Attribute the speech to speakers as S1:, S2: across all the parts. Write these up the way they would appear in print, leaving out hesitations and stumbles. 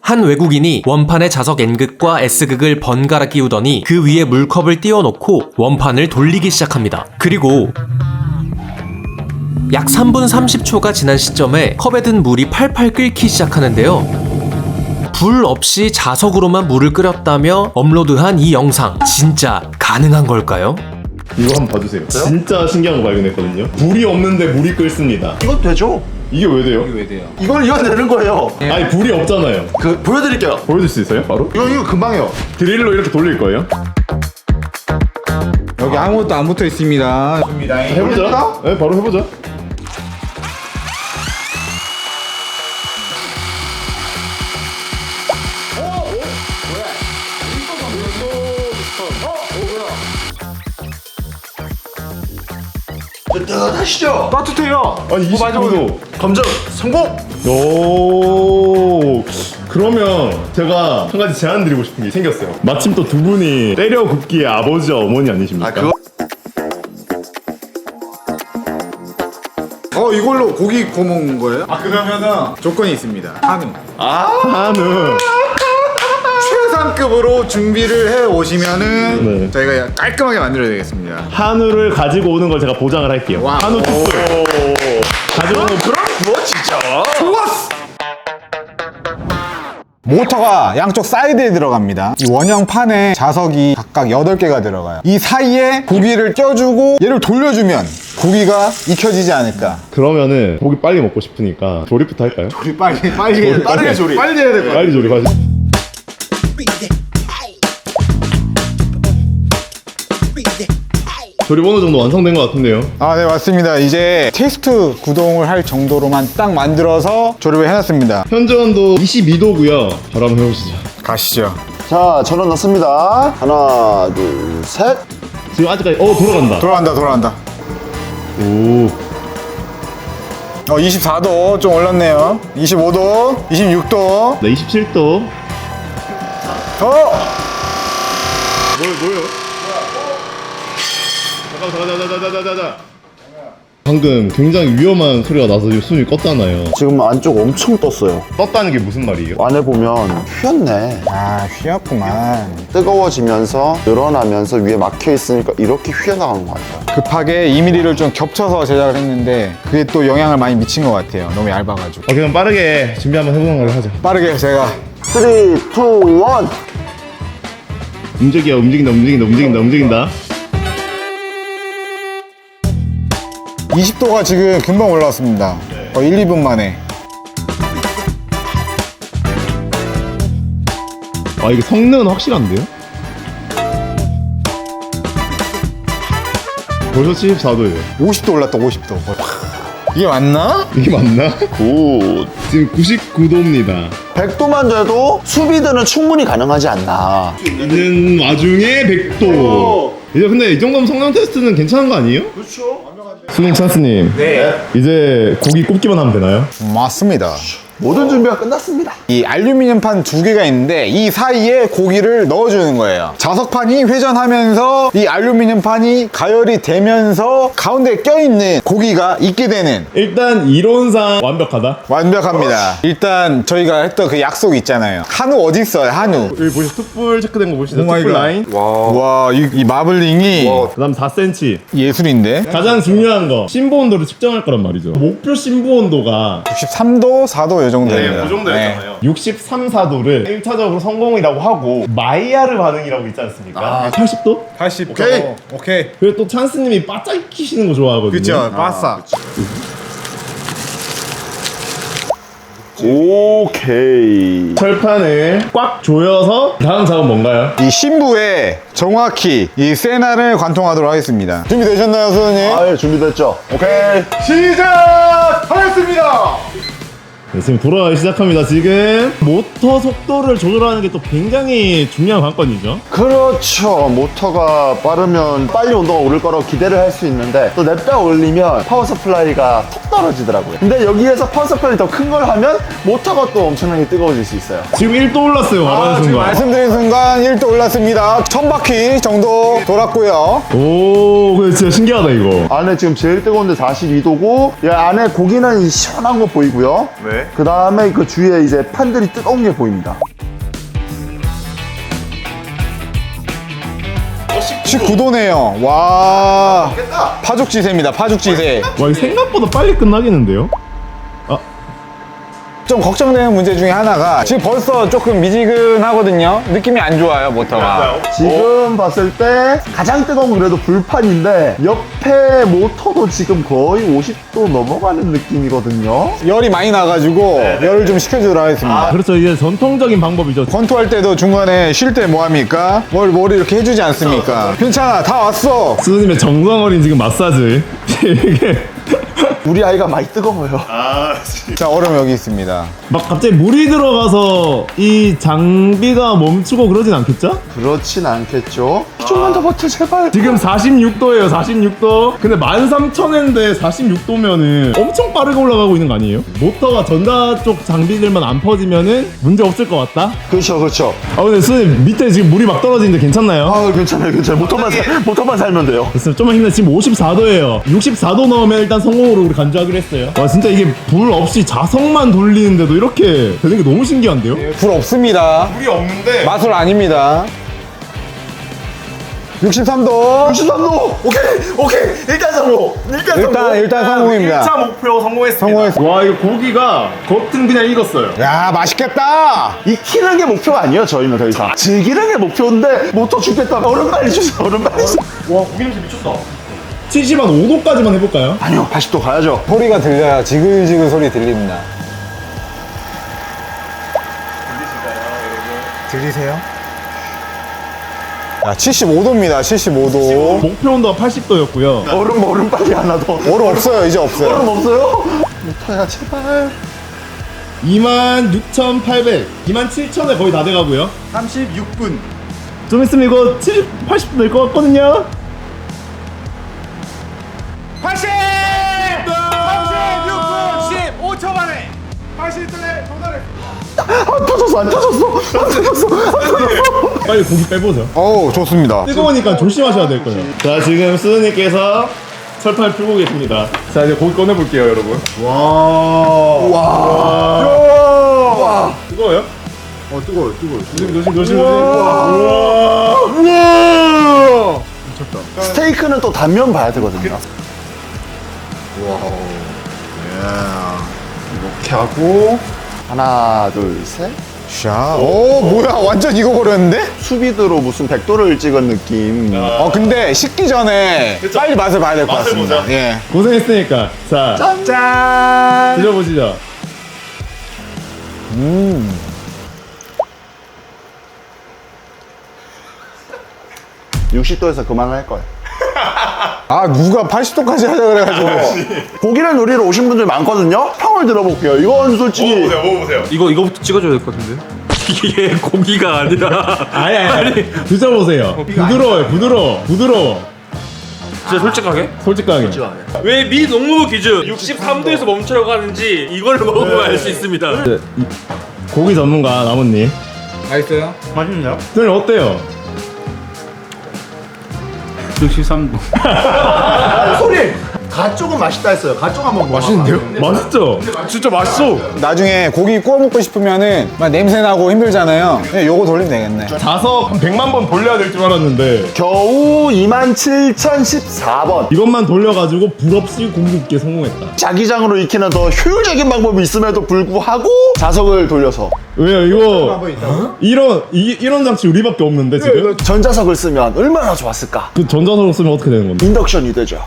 S1: 한 외국인이 원판에 자석 N극과 S극을 번갈아 끼우더니 그 위에 물컵을 띄워놓고 원판을 돌리기 시작합니다. 그리고 약 3분 30초가 지난 시점에 컵에 든 물이 팔팔 끓기 시작하는데요. 불 없이 자석으로만 물을 끓였다며 업로드한 이 영상 진짜 가능한 걸까요?
S2: 이거 한번 봐주세요. 진짜 신기한 거 발견했거든요. 불이 없는데 물이 끓습니다.
S3: 이것도 되죠?
S2: 이게 왜 돼요?
S3: 이걸 이어내는 거예요.
S2: 아니 불이 없잖아요.
S3: 보여드릴게요.
S2: 보여줄 수 있어요? 바로?
S3: 이거 금방 해요.
S2: 드릴로 이렇게 돌릴 거예요?
S4: 여기 아무것도 안 붙어 있습니다.
S2: 해보자. 네, 바로 해보자.
S3: 뜨뜻하시죠?
S4: 따뜻해요.
S2: 아니 29도.
S3: 검증 성공!
S2: 오. 그러면 제가 한 가지 제안 드리고 싶은 게 생겼어요. 마침 또 두 분이 때려 굽기의 아버지와 어머니 아니십니까?
S3: 아 그거
S4: 이걸로 고기 구워 먹는 거예요? 그러면은 조건이 있습니다. 한우.
S2: 한우.
S4: 최상급으로 준비를 해 오시면은
S2: 네.
S4: 저희가 깔끔하게 만들어 드리겠습니다.
S2: 한우를 가지고 오는 걸 제가 보장을 할게요.
S4: 와.
S2: 한우 툭불. 가지고 오는
S3: 그럼 뭐 진짜
S4: 좋았어! 모터가 양쪽 사이드에 들어갑니다. 이 원형판에 자석이 각각 8개가 들어가요. 이 사이에 고기를 껴주고 얘를 돌려주면 고기가 익혀지지 않을까.
S2: 그러면은 고기 빨리 먹고 싶으니까 조립부터 할까요?
S4: 우리 빨리
S2: 빠르게
S4: 조리. 빨리 해야 될 것 같아.
S2: 빨리 조립하지. 조립 어느 정도 완성된 것 같은데요.
S4: 네, 맞습니다. 이제 테스트 구동을 할 정도로만 딱 만들어서 조립을 해놨습니다.
S2: 현재 온도 22도고요. 바로 한번 해보시죠.
S4: 가시죠.
S3: 자 전원 넣습니다. 하나 둘 셋.
S2: 지금 아직까지 돌아간다.
S4: 돌아간다.
S2: 오.
S4: 24도 좀 올랐네요. 25도, 26도.
S2: 네, 27도. 뭐예요? 잠깐. 방금 굉장히 위험한 소리가 나서 지금 숨이 껐잖아요.
S3: 지금 안쪽 엄청 떴어요.
S2: 떴다는 게 무슨 말이에요?
S3: 안에 보면 휘었네.
S4: 휘었구만.
S3: 뜨거워지면서 늘어나면서 위에 막혀 있으니까 이렇게 휘어나간 것 같아요.
S4: 급하게 2mm를 좀 겹쳐서 제작을 했는데 그게 또 영향을 많이 미친 것 같아요. 너무 얇아가지고.
S2: 그럼 빠르게 준비 한번 해보는 걸로 하죠.
S4: 빠르게 제가
S3: 3, 2, 1.
S2: 움직인다.
S4: 20도가 지금 금방 올라왔습니다. 1, 2분 만에.
S2: 이게 성능은 확실한데요? 벌써 74도예요.
S4: 50도 올랐다, 50도. 이게 맞나?
S2: 이게 맞나?
S3: 굿.
S2: 지금 99도입니다.
S3: 100도만 돼도 수비드는 충분히 가능하지 않나.
S2: 있는 와중에 100도. 이제 근데 이 정도면 성능 테스트는 괜찮은 거 아니에요?
S3: 그렇죠.
S2: 수능 찬스님. 네. 이제 고기 굽기만 하면 되나요?
S4: 맞습니다.
S3: 모든 준비가 끝났습니다.
S4: 이 알루미늄판 2개가 있는데 이 사이에 고기를 넣어주는 거예요. 자석판이 회전하면서 이 알루미늄판이 가열이 되면서 가운데 껴있는 고기가 있게 되는.
S2: 일단 이론상 완벽하다.
S4: 완벽합니다. 일단 저희가 했던 그 약속 있잖아요. 한우 어디 있어요? 한우.
S2: 여기 보시죠. 툭불 체크된 거 보시죠.
S4: 오마이갓.
S2: 툭불 라인.
S4: 와, 이 마블링이
S2: 그다음 4cm.
S4: 예술인데.
S2: 가장 중요한 거 심부 온도를 측정할 거란 말이죠. 목표 심부 온도가
S4: 63도, 4도 이 정도 됩니다.
S2: 그 정도였잖아요. 63, 4도를 1차적으로 성공이라고 하고 마이야르 반응이라고 있지 않습니까? 80도?
S4: 80. 오케이.
S2: 그리고 또 찬스님이 바짝 키시는 거 좋아하거든요.
S4: 그쵸, 바싹.
S3: 오케이.
S2: 철판을 꽉 조여서 다음 작업 뭔가요?
S4: 이 신부에 정확히 이 세나를 관통하도록 하겠습니다. 준비되셨나요, 소장님?
S3: 예, 준비됐죠? 오케이.
S4: 시작하겠습니다!
S2: 네, 지금 돌아가기 시작합니다. 지금 모터 속도를 조절하는 게 또 굉장히 중요한 관건이죠.
S3: 그렇죠. 모터가 빠르면 빨리 온도가 오를 거라고 기대를 할 수 있는데 또 냅다 올리면 파워 서플라이가 톡 떨어지더라고요. 근데 여기에서 파워 서플라이 더 큰 걸 하면 모터가 또 엄청나게 뜨거워질 수 있어요.
S2: 지금 1도 올랐어요. 말하는
S4: 지금
S2: 순간.
S4: 말씀드린 순간 1도 올랐습니다. 1000바퀴 정도 돌았고요.
S2: 오, 그래 진짜 신기하다 이거.
S3: 안에 지금 제일 뜨거운데 42도고 이 안에 고기는 시원한 거 보이고요.
S4: 네.
S3: 그 다음에 그 주위에 이제 판들이 뜨거운 게 보입니다.
S4: 19도네요. 와. 파죽지세입니다. 파죽지세.
S2: 와, 이거 생각보다 빨리 끝나겠는데요?
S4: 좀 걱정되는 문제 중에 하나가 지금 벌써 조금 미지근하거든요. 느낌이 안 좋아요, 모터가.
S3: 지금 봤을 때 가장 뜨거운 건 그래도 불판인데 옆에 모터도 지금 거의 50도 넘어가는 느낌이거든요.
S4: 열이 많이 나가지고 열을 좀 식혀주도록 하겠습니다.
S2: 그렇죠. 이게 전통적인 방법이죠.
S4: 권투할 때도 중간에 쉴 때 뭐합니까? 머리 이렇게 해주지 않습니까? 괜찮아, 다 왔어.
S2: 수호님의 정성 어린 지금 마사지. 이게
S3: 우리 아이가 많이 뜨거워요.
S4: 자, 얼음 여기 있습니다.
S2: 막 갑자기 물이 들어가서 이 장비가 멈추고 그러진 않겠죠?
S3: 그렇진 않겠죠. 조금만 더 버텨 제발.
S2: 지금 46도예요, 46도. 근데 13,000엔데 46도면은 엄청 빠르게 올라가고 있는 거 아니에요? 모터가 전자 쪽 장비들만 안 퍼지면은 문제 없을 것 같다?
S3: 그렇죠 그렇죠.
S2: 아, 근데 수님 밑에 지금 물이 막 떨어지는데 괜찮나요?
S3: 아 괜찮아요 괜찮아요. 모터만 살면 돼요.
S2: 됐어요. 좀만 힘내. 지금 54도예요. 64도 넣으면 일단 성공으로 우리 간주하기로 했어요. 와, 진짜 이게 불 없이 자석만 돌리는데도 이렇게 되는 게 너무 신기한데요?
S4: 불 없습니다.
S2: 불이 없는데
S4: 마술 아닙니다. 63도.
S3: 63도. 오케이 일단 성공.
S4: 일단 성공입니다.
S2: 1차 목표 성공했습니다.
S4: 성공했어.
S2: 와, 이거 고기가 겉은 그냥 익었어요.
S4: 야, 맛있겠다.
S3: 익히는 게 목표가 아니에요 저희는 더 이상. 즐기는 게 목표인데 모터 죽겠다. 얼음 빨리 주세요. 얼음 빨리 주세요.
S2: 와, 고기 냄새 미쳤다. 70한 5도까지만 해볼까요?
S3: 아니요 80도 가야죠.
S4: 소리가 들려야 지글지글 소리 들립니다. 들리세요? 야, 75도입니다. 75도.
S2: 목표 온도가 80도였고요.
S3: 얼음 빨리 하나 더.
S4: 얼음 없어요. 이제 없어요.
S3: 얼음 없어요? 모터야 제발.
S2: 26,800, 27,000에 거의 다 돼가고요. 36분. 좀 있으면 이거 70, 80도 될 것 같거든요.
S4: 80! 36분 15초 만에 80도에 도달을.
S3: 안 터졌어.
S2: 빨리 고기 빼보죠.
S4: 어우, 좋습니다.
S2: 뜨거우니까 조심하셔야 될 거예요. 자, 지금 수은님께서 철판을 풀고 계십니다. 자, 이제 고기 꺼내볼게요, 여러분. 와. 뜨거워요?
S4: 뜨거워요.
S2: 조심. 우와.
S3: 스테이크는 또 단면 봐야 되거든요. 이렇게 하고 하나 둘 셋.
S4: 샤. 오, 뭐야. 완전 익어버렸는데?
S3: 수비드로 무슨 백도를 찍은 느낌.
S4: 근데 식기 전에 빨리 맛을 봐야 될 것
S2: 맛을
S4: 같습니다.
S2: 보자.
S4: 예.
S2: 고생했으니까. 자,
S4: 짠!
S2: 드셔보시죠.
S3: 60도에서 그만할 거예요.
S4: 아, 누가 80도까지 하자 그래가지고.
S3: 고기를 노리러 오신 분들 많거든요. 평을 들어볼게요. 이건 솔직히
S2: 먹어보세요.
S5: 이거부터 찍어줘야 될 것 같은데? 이게 고기가 아니라
S2: 아니. 드셔보세요. 부드러워.
S5: 진짜
S2: 솔직하게.
S5: 왜 미 농무부 기준 63도에서 멈추라고 하는지 이걸 먹으면 알 수 있습니다.
S2: 고기 전문가 나무님.
S4: 맛있어요?
S2: 선생님 어때요?
S5: 63도.
S3: 소리. 가 쪽은 맛있다 했어요. 가 쪽 한번 맛있는데요?
S2: 맛있죠?
S5: 진짜 맛있어.
S4: 나중에 고기 구워 먹고 싶으면은 막 냄새 나고 힘들잖아요. 그냥 요거 돌리면 되겠네.
S2: 자석 한 100만 번 돌려야 될 줄 알았는데
S3: 겨우 27,014번.
S2: 이것만 돌려가지고 불 없이 고기 굽기에 성공했다.
S3: 자기장으로 익히는 더 효율적인 방법이 있음에도 불구하고 자석을 돌려서
S2: 왜요? 이거 이런 장치 우리밖에 없는데 지금?
S3: 전자석을 쓰면 얼마나 좋았을까?
S2: 그 전자석을 쓰면 어떻게 되는 건데?
S3: 인덕션이 되죠.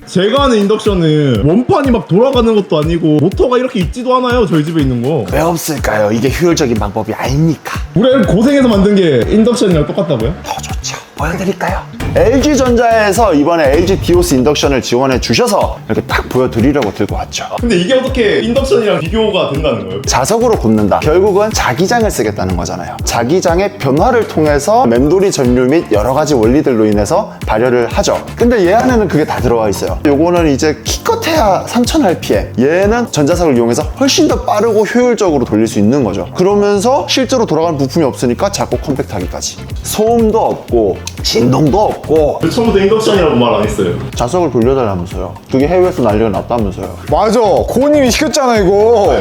S2: 제가 아는 인덕션은 원판이 막 돌아가는 것도 아니고 모터가 이렇게 있지도 않아요. 저희 집에 있는 거.
S3: 왜 없을까요? 이게 효율적인 방법이 아닙니까?
S2: 우리가 고생해서 만든 게 인덕션이랑 똑같다고요?
S3: 더 좋죠. 보여드릴까요? LG전자에서 이번에 LG 디오스 인덕션을 지원해 주셔서 이렇게 딱 보여드리려고 들고 왔죠.
S2: 근데 이게 어떻게 인덕션이랑 비교가 된다는 거예요?
S3: 자석으로 굽는다. 결국은 자기장을 쓰겠다는 거잖아요. 자기장의 변화를 통해서 맴돌이 전류 및 여러 가지 원리들로 인해서 발열을 하죠. 근데 얘 안에는 그게 다 들어가 있어요. 요거는 이제 기껏해야 3000rpm. 얘는 전자석을 이용해서 훨씬 더 빠르고 효율적으로 돌릴 수 있는 거죠. 그러면서 실제로 돌아가는 부품이 없으니까 작고 컴팩트하기까지. 소음도 없고 진동도 없고
S4: 없고.
S2: 처음부터 인덕션이라고 말 안 했어요.
S3: 자석을 돌려달라면서요. 그게 해외에서 난리가 났다면서요.
S4: 맞아, 고은님이 시켰잖아 이거.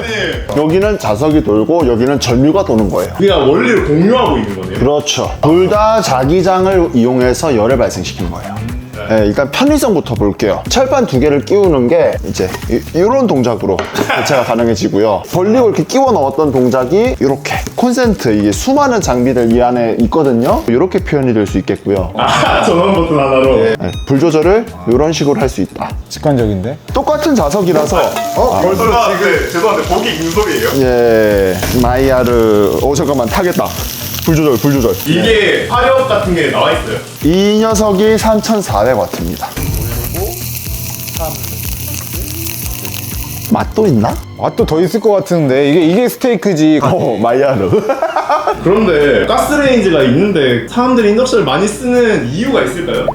S3: 여기는 자석이 돌고 여기는 전류가 도는 거예요.
S2: 그냥 원리를 공유하고 있는 거네요.
S3: 그렇죠. 둘 다 자기장을 이용해서 열을 발생시키는 거예요. 네, 일단 편의성부터 볼게요. 철판 두 개를 끼우는 게 이제 이런 동작으로 대체가 가능해지고요. 벌리고 이렇게 끼워 넣었던 동작이 이렇게 콘센트, 이게 수많은 장비들 이 안에 있거든요. 이렇게 표현이 될 수 있겠고요.
S2: 전원 버튼 하나로.
S3: 네, 불 조절을 이런 식으로 할 수 있다.
S4: 직관적인데?
S3: 똑같은 자석이라서
S2: 벌써 지금 죄송한데 보기 인소리예요?
S3: 예, 마이야르. 잠깐만, 타겠다. 불 조절.
S2: 이게 화력 같은 게 나와 있어요.
S3: 이 녀석이 3,400W입니다. 맛도 있나?
S4: 맛도 더 있을 것 같은데 이게 스테이크지.
S3: 마이야르.
S2: 그런데 가스레인지가 있는데 사람들이 인덕션을 많이 쓰는 이유가 있을까요?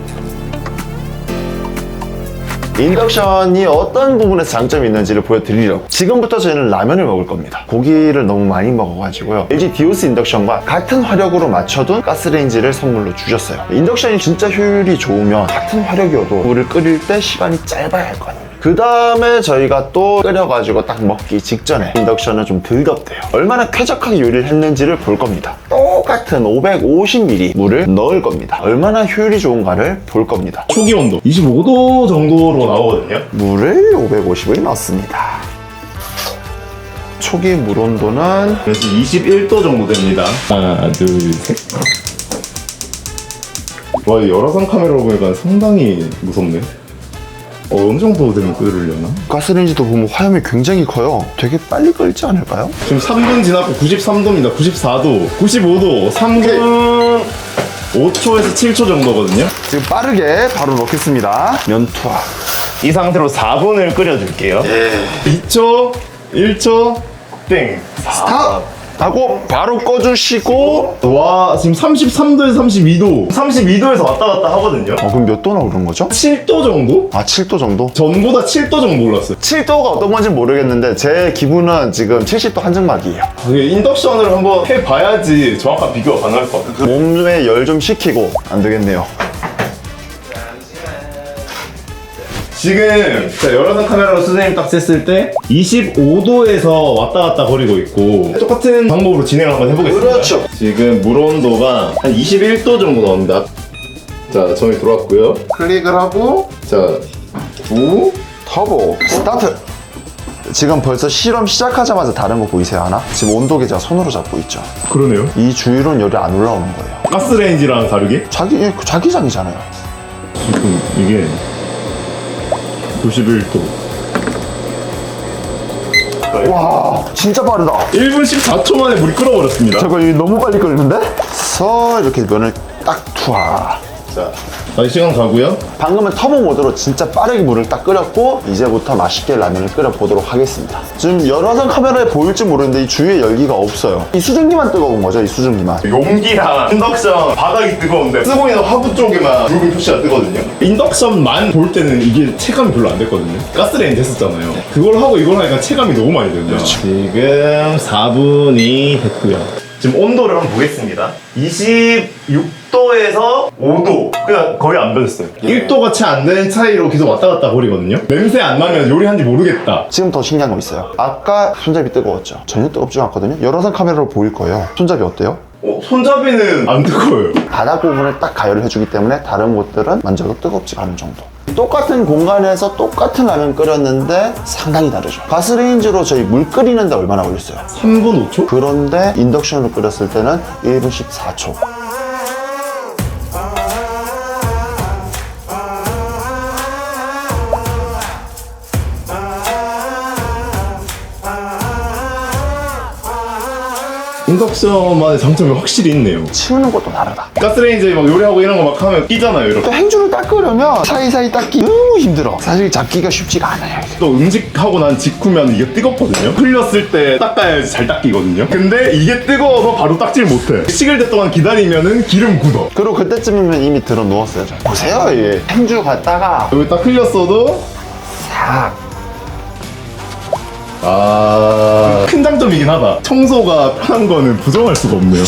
S3: 인덕션이 어떤 부분에서 장점이 있는지를 보여드리려고. 지금부터 저희는 라면을 먹을 겁니다. 고기를 너무 많이 먹어가지고요. LG 디오스 인덕션과 같은 화력으로 맞춰둔 가스레인지를 선물로 주셨어요. 인덕션이 진짜 효율이 좋으면 같은 화력이어도 물을 끓일 때 시간이 짧아야 할 거 아니에요. 그 다음에 저희가 또 끓여가지고 딱 먹기 직전에 인덕션은 좀 덜 덥대요. 얼마나 쾌적하게 요리를 했는지를 볼 겁니다. 똑같은 550ml 물을 넣을 겁니다. 얼마나 효율이 좋은가를 볼 겁니다.
S2: 초기 온도 25도 정도로 나오거든요.
S3: 물을 550을 넣습니다. 초기 물 온도는
S2: 그래서 21도 정도 됩니다. 하나, 둘, 셋. 와, 열화상 카메라로 보니까 상당히 무섭네. 어느 정도 되면 끓으려나?
S3: 가스레인지도 보면 화염이 굉장히 커요. 되게 빨리 끓지 않을까요?
S2: 지금 3분 지났고 93도입니다. 94도, 95도, 3분 5초에서 7초 정도거든요.
S3: 지금 빠르게 바로 넣겠습니다. 면투하.
S2: 이 상태로 4분을 끓여줄게요. 2초, 1초, 땡.
S3: 스탑! 하고 바로 꺼주시고.
S2: 와, 지금 33도에서 32도. 32도에서 왔다 갔다 하거든요.
S3: 그럼 몇 도나 오른 거죠?
S2: 7도 정도?
S3: 7도 정도?
S2: 전보다 7도 정도 올랐어요.
S3: 7도가 어떤 건지 모르겠는데 제 기분은 지금 70도 한증막이에요.
S2: 이게 인덕션을 한번 해봐야지 정확한 비교가 가능할 것 같아요.
S3: 몸에 열 좀 식히고. 안 되겠네요.
S2: 지금 열화상 카메라로 선생님 딱 쟀을 때 25도에서 왔다 갔다 거리고 있고 똑같은 방법으로 진행을 한번 해보겠습니다.
S3: 그렇죠.
S2: 지금 물 온도가 한 21도 정도 나옵니다. 자, 전이 들어왔고요.
S3: 클릭을 하고
S2: 자, 9.
S3: 터보 스타트. 지금 벌써 실험 시작하자마자 다른 거 보이세요 하나? 지금 온도계 제가 손으로 잡고 있죠.
S2: 그러네요.
S3: 이 주위로는 열이 안 올라오는 거예요.
S2: 가스레인지랑 다르게
S3: 자기장이잖아요.
S2: 지금 이게 91도.
S3: 와, 진짜 빠르다.
S2: 1분 14초 만에 물이 끓어버렸습니다.
S3: 잠깐, 이거 너무 빨리 끓는데? 그래서 이렇게 면을 딱 투하.
S2: 자, 다시 시간 가고요.
S3: 방금은 터보 모드로 진짜 빠르게 물을 딱 끓였고 이제부터 맛있게 라면을 끓여보도록 하겠습니다. 지금 열화상 카메라에 보일지 모르는데 이 주위에 열기가 없어요. 이 수증기만 뜨거운 거죠, 이 수증기만.
S2: 용기랑 인덕션 바닥이 뜨거운데 쓰고 있는 화부 쪽에만 붉은 표시가 뜨거든요. 인덕션만 볼 때는 이게 체감이 별로 안 됐거든요. 가스레인지 했었잖아요. 그걸 하고 이걸 하니까 체감이 너무 많이 되네요. 지금 4분이 됐고요. 지금 온도를 한번 보겠습니다. 26도에서 5도. 그냥 거의 안 변했어요. 1도가 채 안 되는 차이로 계속 왔다 갔다 거리거든요. 냄새 안 나면 요리한지 모르겠다.
S3: 지금 더 신기한 거 있어요. 아까 손잡이 뜨거웠죠? 전혀 뜨겁지 않거든요. 열화상 카메라로 보일 거예요. 손잡이 어때요?
S2: 손잡이는 안 뜨거워요.
S3: 바닥 부분을 딱 가열을 해주기 때문에 다른 곳들은 만져도 뜨겁지가 않은 정도. 똑같은 공간에서 똑같은 라면 끓였는데 상당히 다르죠. 가스레인지로 저희 물 끓이는데 얼마나 걸렸어요?
S2: 3분 5초?
S3: 그런데 인덕션으로 끓였을 때는 1분 14초.
S2: 인덕션만의 장점이 확실히 있네요.
S3: 치우는 것도 다르다.
S2: 가스레인지 막 요리하고 이런 거 막 하면 끼잖아요, 이렇게.
S3: 또 행주를 닦으려면 사이사이 닦기 너무 힘들어. 사실 잡기가 쉽지가 않아요. 이게.
S2: 또 음식하고 난 직후면 이게 뜨겁거든요. 흘렸을 때 닦아야지 잘 닦이거든요. 근데 이게 뜨거워서 바로 닦질 못해. 식을 때 동안 기다리면은 기름 굳어.
S3: 그리고 그때쯤이면 이미 들어 누웠어요. 저. 보세요, 이 행주 갔다가
S2: 여기 딱 흘렸어도
S3: 싹
S2: 큰 장점이긴 하다. 청소가 편한 거는 부정할 수가 없네요.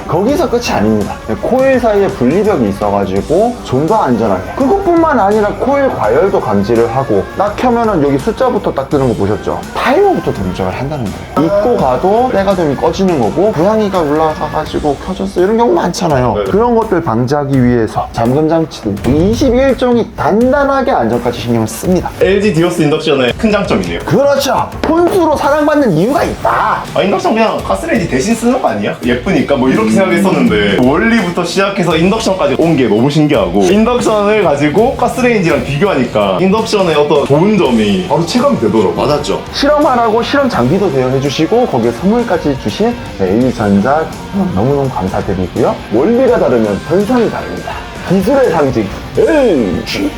S3: 거기서 끝이 아닙니다. 코일 사이에 분리벽이 있어가지고 좀 더 안전하게. 그것뿐만 아니라 코일 과열도 감지를 하고 딱 켜면은 여기 숫자부터 딱 뜨는 거 보셨죠? 타이머부터 동작을 한다는 거예요. 잊고 가도 때가동이 꺼지는 거고 고양이가 올라가가지고 켜졌어 이런 경우 많잖아요.
S2: 네.
S3: 그런 것들 방지하기 위해서 잠금 장치도 21종이 단단하게 안전까지 신경을 씁니다.
S2: LG 디오스 인덕션의 큰 장점이네요.
S3: 그렇죠. 혼수로 사랑받는 이유가 있다.
S2: 인덕션 그냥 가스레인지 대신 쓰는 거 아니야? 예쁘니까 뭐 이렇게 생각했었는데 원리부터 시작해서 인덕션까지 온 게 너무 신기하고 인덕션을 가지고 가스레인지랑 비교하니까 인덕션의 어떤 좋은 점이 바로 체감이 되더라고요.
S3: 맞았죠. 실험하라고 실험 장비도 대여해 주시고 거기에 선물까지 주신 LG전자 너무너무 감사드리고요. 원리가 다르면 현상이 다릅니다. 기술의 상징 LG.